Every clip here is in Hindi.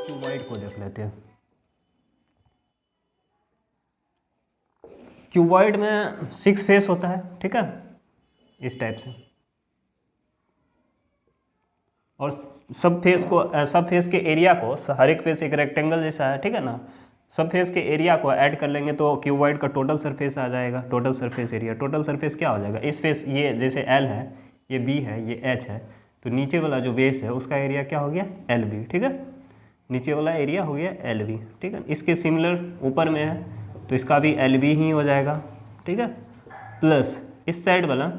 क्यूबॉइड को देख लेते हैं। क्यूबॉइड में 6 फेस होता है, ठीक है, इस टाइप से। और सब फेस के एरिया को, हर एक फेस एक रेक्टेंगल जैसा है, ठीक है ना, सब फेस के एरिया को ऐड कर लेंगे तो क्यूबॉइड का टोटल सरफेस आ जाएगा, total surface area. Total surface क्या हो जाएगा, इस फेस ये जैसे एल है, ये बी है, ये एच है, तो नीचे वाला जो बेस है उसका एरिया क्या हो गया, एल बी, ठीक है, नीचे वाला एरिया हो गया एल बी, ठीक है। इसके सिमिलर ऊपर में है तो इसका भी एल बी ही हो जाएगा, ठीक है, प्लस इस साइड वाला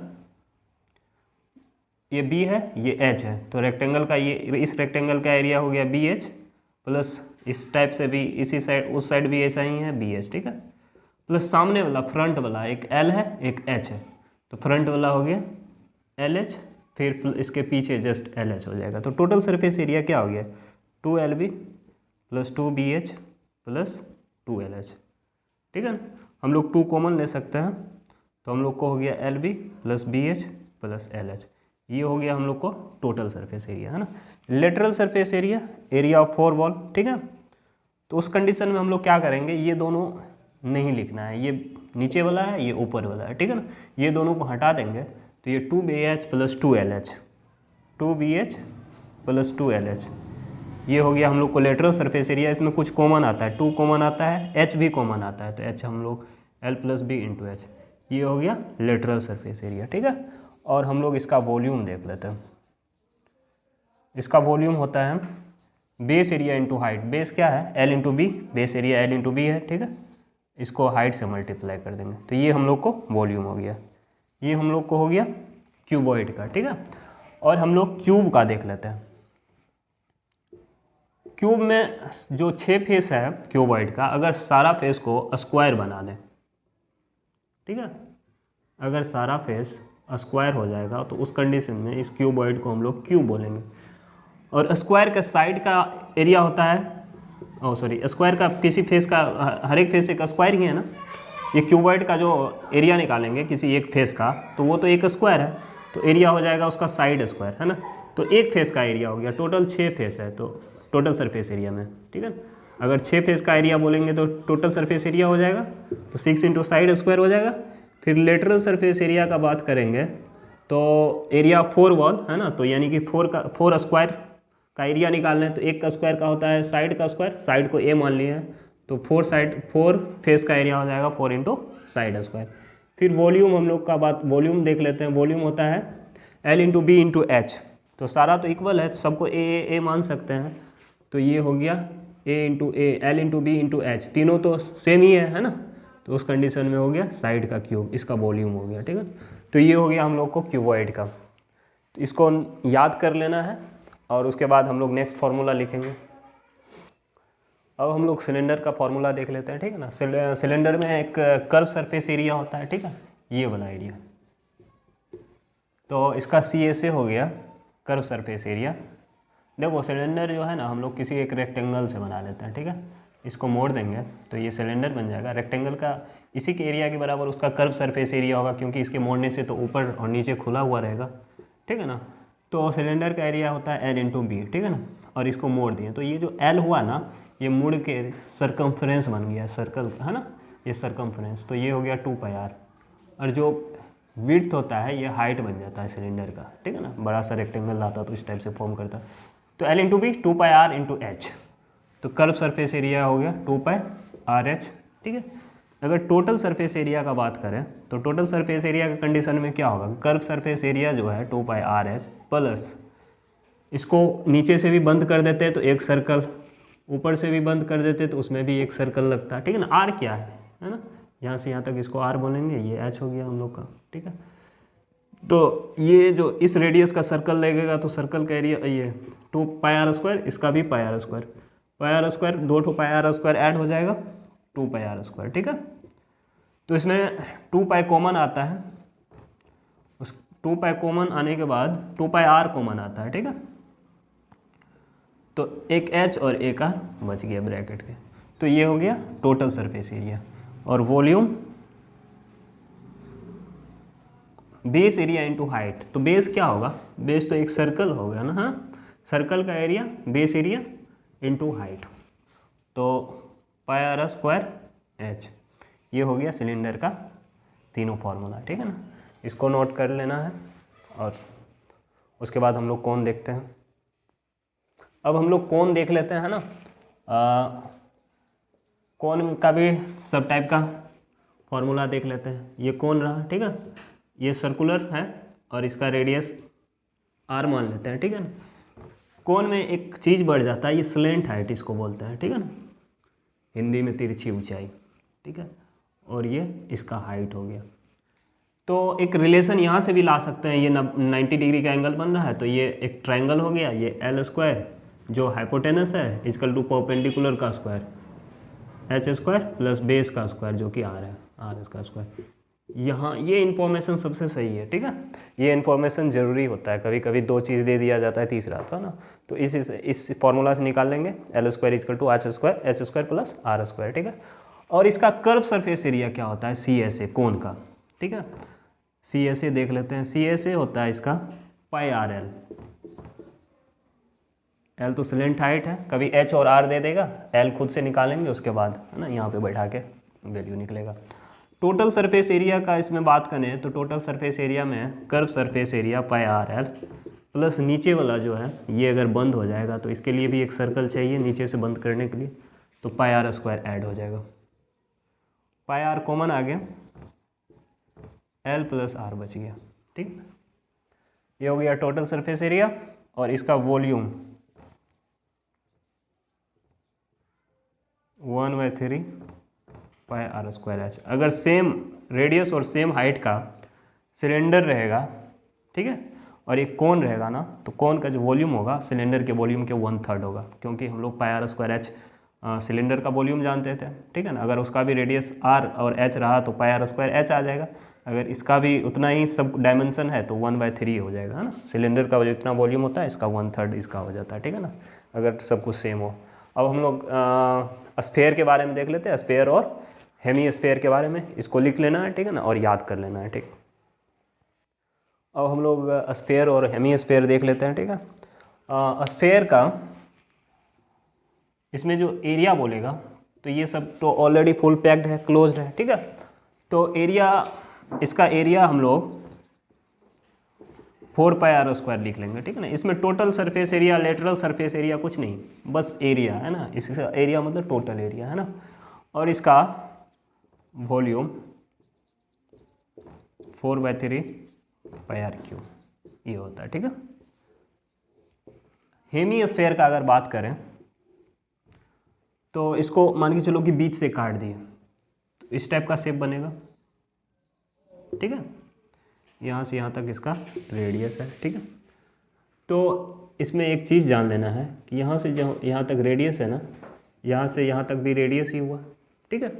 ये बी है, ये एच है, तो रेक्टेंगल का ये, इस रेक्टेंगल का एरिया हो गया बी एच, प्लस इस टाइप से भी इसी साइड, उस साइड भी ऐसा ही है बी एच, ठीक है, प्लस सामने वाला फ्रंट वाला एक एल है एक एच है, तो फ्रंट वाला हो गया एल एच, फिर इसके पीछे जस्ट एल एच हो जाएगा। तो टोटल सरफेस एरिया क्या हो गया, 2 L B plus 2 B H plus 2 L H, ठीक है। हम लोग 2 कॉमन ले सकते हैं, तो हम लोग को हो गया L B plus B H plus L H, ये हो गया हम लोग को टोटल सरफेस एरिया, है ना। Lateral surface area, area of 4 wall, ठीक है। तो उस कंडीशन में हम लोग क्या करेंगे, ये दोनों नहीं लिखना है, ये नीचे वाला है ये ऊपर वाला है, ठीक है ना, ये दोनों को हटा देंगे तो ये 2 B H plus 2 L H, 2 B H plus 2 L H, ये हो गया हम लोग को लेटरल सरफेस एरिया। इसमें कुछ कॉमन आता है, 2 कॉमन आता है, एच भी कॉमन आता है, तो एच हम लोग L plus B into H, ये हो गया लेटरल सरफेस एरिया, ठीक है। और हम लोग इसका वॉल्यूम देख लेते हैं। इसका वॉल्यूम होता है base area into height, base क्या है L into B, base area L into B है, ठीक है, इसको हाइट से मल्टीप्लाई कर देंगे तो ये हम लोग को वॉल्यूम हो गया, ये हम लोग को हो गया क्यूबॉइड का, ठीक है। और हम लोग क्यूब का देख लेते हैं। क्यूब में जो 6 फेस है क्यूबॉइड का, अगर सारा फेस को स्क्वायर बना दें, ठीक है, अगर सारा फेस स्क्वायर हो जाएगा तो उस कंडीशन में इस क्यूबॉइड को हम लोग क्यूब बोलेंगे। और स्क्वायर का साइड का एरिया होता है, स्क्वायर का किसी फेस का, हर एक फेस एक स्क्वायर ही है ना, ये क्यूबॉइड का जो एरिया निकालेंगे किसी एक फेस का तो वो तो एक स्क्वायर है, तो एरिया हो जाएगा उसका साइड स्क्वायर, है ना। तो एक फेस का एरिया हो गया, टोटल 6 फेस है तो टोटल सरफेस एरिया में, ठीक है। अगर 6 फेस का एरिया बोलेंगे तो टोटल सरफेस एरिया हो जाएगा, तो 6 इंटू साइड स्क्वायर हो जाएगा। फिर लेटरल सरफेस एरिया का बात करेंगे तो एरिया 4 वॉल है ना, तो यानी कि 4 स्क्वायर का एरिया निकालना है, तो एक का स्क्वायर का होता है साइड का स्क्वायर, साइड को ए मान लिया है, तो 4 फेस का एरिया हो जाएगा 4 इंटू साइड स्क्वायर। फिर वॉल्यूम हम लोग का बात, वॉल्यूम देख लेते हैं। वॉल्यूम होता है L into B into H, तो सारा तो इक्वल है तो सबको ए मान सकते हैं, तो ये हो गया A into A, L into B into H, तीनों तो सेम ही है ना, तो उस कंडीशन में हो गया साइड का क्यूब, इसका वॉल्यूम हो गया, ठीक है। तो ये हो गया हम लोग को क्यूबॉइड का, तो इसको याद कर लेना है और उसके बाद हम लोग नेक्स्ट फार्मूला लिखेंगे। अब हम लोग सिलेंडर का फार्मूला देख लेते हैं, ठीक है ना। सिलेंडर में एक कर्व सरफेस एरिया होता है, ठीक है, ये वाला एरिया, तो इसका सी ए से हो गया कर्व सरफेस एरिया। देखो सिलेंडर जो है ना हम लोग किसी एक रेक्टेंगल से बना लेते हैं, ठीक है, इसको मोड़ देंगे तो ये सिलेंडर बन जाएगा। रेक्टेंगल का इसी के एरिया के बराबर उसका कर्व सरफेस एरिया होगा, क्योंकि इसके मोड़ने से तो ऊपर और नीचे खुला हुआ रहेगा, ठीक है ना। तो सिलेंडर का एरिया होता है एल इंटू बी, ठीक है ना, और इसको मोड़ दिए तो ये जो एल हुआ ना ये मुड़ के सरकमफ्रेंस बन गया, सर्कल है ना, ये सरकमफ्रेंस, तो ये हो गया 2 पाई आर। और जो विड्थ होता है ये हाइट बन जाता है सिलेंडर का, ठीक है ना, बड़ा सा रेक्टेंगल आता तो इस टाइप से फॉर्म करता। तो L into B 2 pi R into H, तो कर्व सरफेस एरिया हो गया 2 पाई आर एच, ठीक है। अगर टोटल सरफेस एरिया का बात करें तो टोटल सरफेस एरिया के कंडीशन में क्या होगा, कर्व सरफेस एरिया जो है 2 पाई आर एच प्लस इसको नीचे से भी बंद कर देते हैं तो एक सर्कल, ऊपर से भी बंद कर देते तो उसमें भी एक सर्कल लगता है, ठीक है ना। आर क्या है ना, यहाँ से यहाँ तक इसको आर बोलेंगे, ये एच हो गया हम लोग का, ठीक है। तो ये जो इस रेडियस का सर्कल लगेगा तो सर्कल का एरिया ये 2 पाई आर स्क्वायर, इसका भी pi R square, pi R square 2 pi R square add हो जाएगा 2 पाई आर स्क्वायर, ठीक है। तो इसमें 2 पाई कॉमन आता है, उस 2 पाई कॉमन आने के बाद 2 पाई आर कॉमन आता है, ठीक है। तो एक एच और एक आर बच गया ब्रैकेट के, तो ये हो गया टोटल सरफेस एरिया। और volume base area into height, तो बेस क्या होगा, बेस तो एक सर्कल हो गया ना, हाँ, सर्कल का area base area into height, तो पाई आर स्क्वायर एच, ये हो गया सिलेंडर का तीनों फार्मूला, ठीक है ना, इसको नोट कर लेना है। और उसके बाद हम लोग कोण देखते हैं। अब हम लोग कोण देख लेते हैं ना, कोण का भी सब टाइप का फॉर्मूला देख लेते हैं। ये कोण रहा, ठीक है, ये सर्कुलर है और इसका रेडियस आर मान लेते हैं, ठीक है ना। कोण में एक चीज़ बढ़ जाता है, ये स्लेंट हाइट इसको बोलते हैं, ठीक है ना, हिंदी में तिरछी ऊंचाई, ठीक है, और ये इसका हाइट हो गया। तो एक रिलेशन यहाँ से भी ला सकते हैं, ये 90 डिग्री का एंगल बन रहा है, तो ये एक ट्रायंगल हो गया, ये एल स्क्वायर जो हाइपोटेनस है इक्वल टू परपेंडिकुलर का square H square plus base का स्क्वायर जो कि आर है, आर इसका स्क्वायर। यहाँ ये इन्फॉर्मेशन सबसे सही है, ठीक है, ये इन्फॉर्मेशन ज़रूरी होता है, कभी कभी दो चीज़ दे दिया जाता है तीसरा, तो ना, तो इस फॉर्मूला से निकाल लेंगे L square equal to H square plus R square, ठीक है। और इसका कर्व सरफेस एरिया क्या होता है, सी एस ए, कोण का, ठीक है, सी एस ए देख लेते हैं। सी एस ए होता है इसका पाई आर एल, एल तो स्लेंट हाइट है, कभी एच और आर दे देगा, एल खुद से निकालेंगे उसके बाद, है ना, यहाँ पे बैठा के वैल्यू निकलेगा। टोटल सरफेस एरिया का इसमें बात करें तो टोटल सरफेस एरिया में curve surface area pi R L plus नीचे वाला जो है ये अगर बंद हो जाएगा तो इसके लिए भी एक सर्कल चाहिए नीचे से बंद करने के लिए, तो पाई आर स्क्वायर ऐड हो जाएगा, पाई आर कॉमन आ गया, एल प्लस आर बच गया, ठीक। ये हो गया टोटल सरफेस एरिया और इसका volume 1/3 pi R square H. अगर सेम रेडियस और सेम हाइट का सिलेंडर रहेगा, ठीक है, और एक कोण रहेगा ना, तो कोण का जो वॉल्यूम होगा सिलेंडर के वॉल्यूम के 1/3 होगा, क्योंकि हम लोग पाई आर स्क्वायर एच सिलेंडर का वॉल्यूम जानते थे, ठीक है ना। अगर उसका भी रेडियस आर और एच रहा तो पाई आर स्क्वायर एच आ जाएगा, अगर इसका भी उतना ही सब डायमेंशन है तो 1/3 हो जाएगा, है ना। सिलेंडर का जितना वॉल्यूम होता है इसका 1/3 इसका हो जाता है, ठीक है ना, अगर सब कुछ सेम हो। अब हम लोग स्फेयर के बारे में देख लेते हैं, स्फेयर और हेमी स्फेयर के बारे में, इसको लिख लेना है, ठीक है ना, और याद कर लेना है, ठीक। अब हम लोग स्फेयर और हेमी स्फेयर देख लेते हैं, ठीक है। स्फेयर का इसमें जो एरिया बोलेगा तो ये सब तो ऑलरेडी फुल पैक्ड है, क्लोज्ड है, ठीक है। तो एरिया, इसका एरिया हम लोग 4 पाई आर स्क्वायर लिख लेंगे, ठीक है ना। इसमें total surface area, lateral surface area कुछ नहीं, बस एरिया है ना, इसका एरिया मतलब टोटल एरिया है ना, और इसका वॉल्यूम 4/3 पाई आर क्यू ये होता है, ठीक है। हेमी स्फेयर का अगर बात करें तो इसको मान के चलो कि बीच से काट दिए तो इस टाइप का शेप बनेगा, ठीक है, यहाँ से यहाँ तक इसका रेडियस है, ठीक है। तो इसमें एक चीज़ जान लेना है कि यहाँ से जो यहाँ तक रेडियस है ना, यहाँ से यहाँ तक भी रेडियस ही हुआ, ठीक है।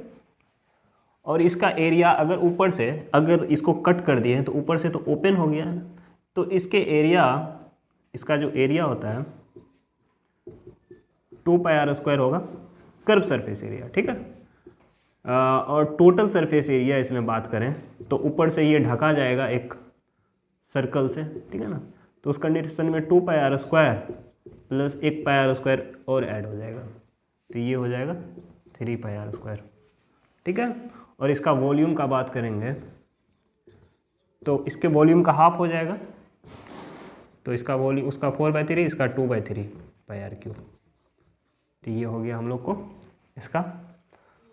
और इसका एरिया अगर ऊपर से, अगर इसको कट कर दिए तो ऊपर से तो ओपन हो गया है ना, तो इसके एरिया, इसका जो एरिया होता है 2 पाई आर स्क्वायर होगा कर्व सरफेस एरिया, ठीक है। और टोटल सरफेस एरिया इसमें बात करें तो ऊपर से ये ढका जाएगा एक सर्कल से, ठीक है ना, तो उस कंडीशन में 2 pi R square plus 1 pi R square और ऐड हो जाएगा, तो ये हो जाएगा 3 पाई आर स्क्वायर, ठीक है। और इसका वॉल्यूम का बात करेंगे तो इसके वॉल्यूम का हाफ हो जाएगा, तो इसका वॉल्यूम, उसका 4/3, इसका 2/3 पाई आर क्यूब, तो ये हो गया हम लोग को इसका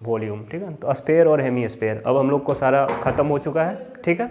वॉल्यूम, ठीक है। तो स्फेयर और हेमी स्फेयर अब हम लोग को सारा खत्म हो चुका है, ठीक है।